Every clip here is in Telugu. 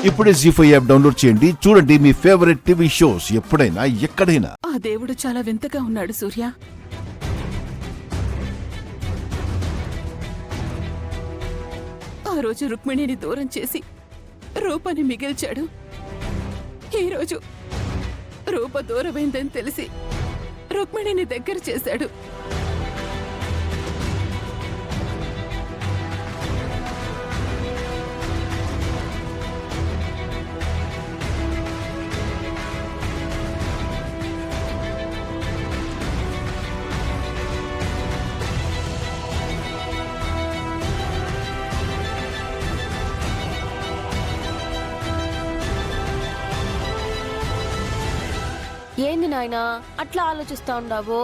ఇప్పుడే జీ5 యాప్ డౌన్లోడ్ చేయండి. చూడండి మీ ఫేవరెట్ టీవీ షోస్ ఎప్పుడైనా ఎక్కడైనా. ఆ దేవుడు చాలా వింతగా ఉన్నాడు సూర్య. ఆ రోజు రుక్మిణిని దూరం చేసి రూపని మిగిల్చాడు. ఈరోజు రూప దూరమైందని తెలిసి రుక్మిణిని దగ్గర చేశాడు. ఏంది నాయనా అట్లా ఆలోచిస్తా ఉండావు?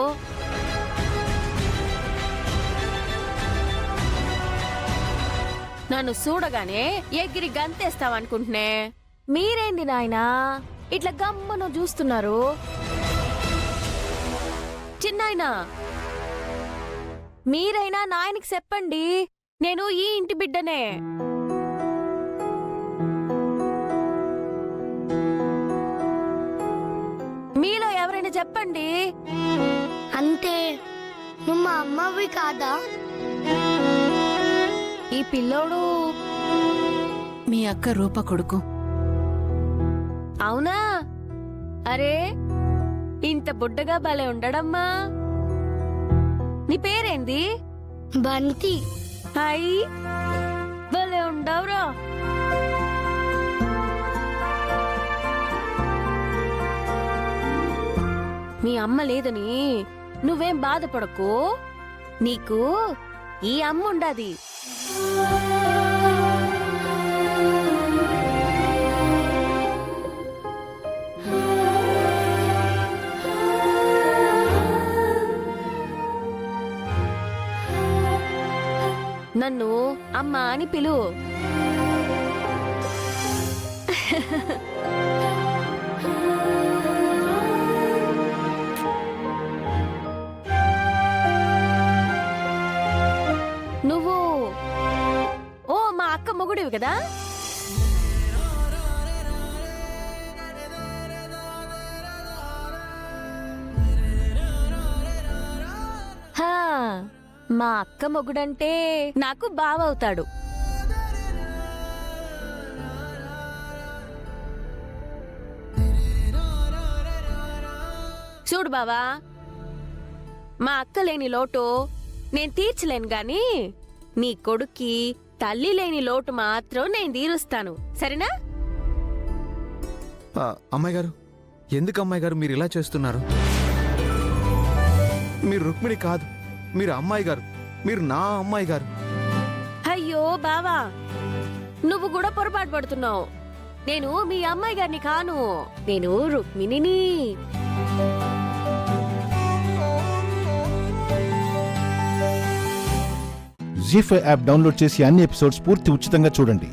నన్ను చూడగానే ఎగిరి గంతేస్తావనుకుంటునే. మీరేంది నాయనా ఇట్లా గమ్మను చూస్తున్నారు? చిన్నాయనా మీరైనా నాయనకి చెప్పండి, నేను ఈ ఇంటి బిడ్డనే. మీలో ఎవరైనా చెప్పండి. అంతే, నువ్వు మా అమ్మవి కాదా? ఈ పిల్లోడు మీ అక్క రూప కొడుకు. అవునా? అరే ఇంత బుడ్డగా భలే ఉండడమ్మా. నీ పేరేంది? బంతి. హాయ్, భలే ఉండవురా. మీ అమ్మ లేదని నువ్వేం బాధపడకు, నీకు ఈ అమ్మ ఉండాది. నన్ను అమ్మ అని పిలువు. నువ్వు ఓ మా అక్క మొగుడివి కదా? హా, మా అక్క మొగుడంటే నాకు బావవుతాడు. చూడు బావా, మా అక్క లేని లోటు నేను తీర్చలేను గాని నీ కొడుక్కి తల్లి లేని లోటు మాత్రం నేను తీరుస్తాను, సరేనా? అమ్మాయి గారు, ఎందుకు అమ్మాయి గారు మీరు ఇలా చేస్తున్నారు? మీరు రుక్మిణి కాదు, మీరు అమ్మాయి గారు, మీరు నా అమ్మాయి గారు. అయ్యో బావా, నువ్వు కూడా పొరపాటు పడుతున్నావు. నేను మీ అమ్మాయి గారిని కాను, నేను రుక్మిణిని. జీ5 యాప్ డౌన్లోడ్ చేసి అన్ని ఎపిసోడ్స్ పూర్తి ఉచితంగా చూడండి.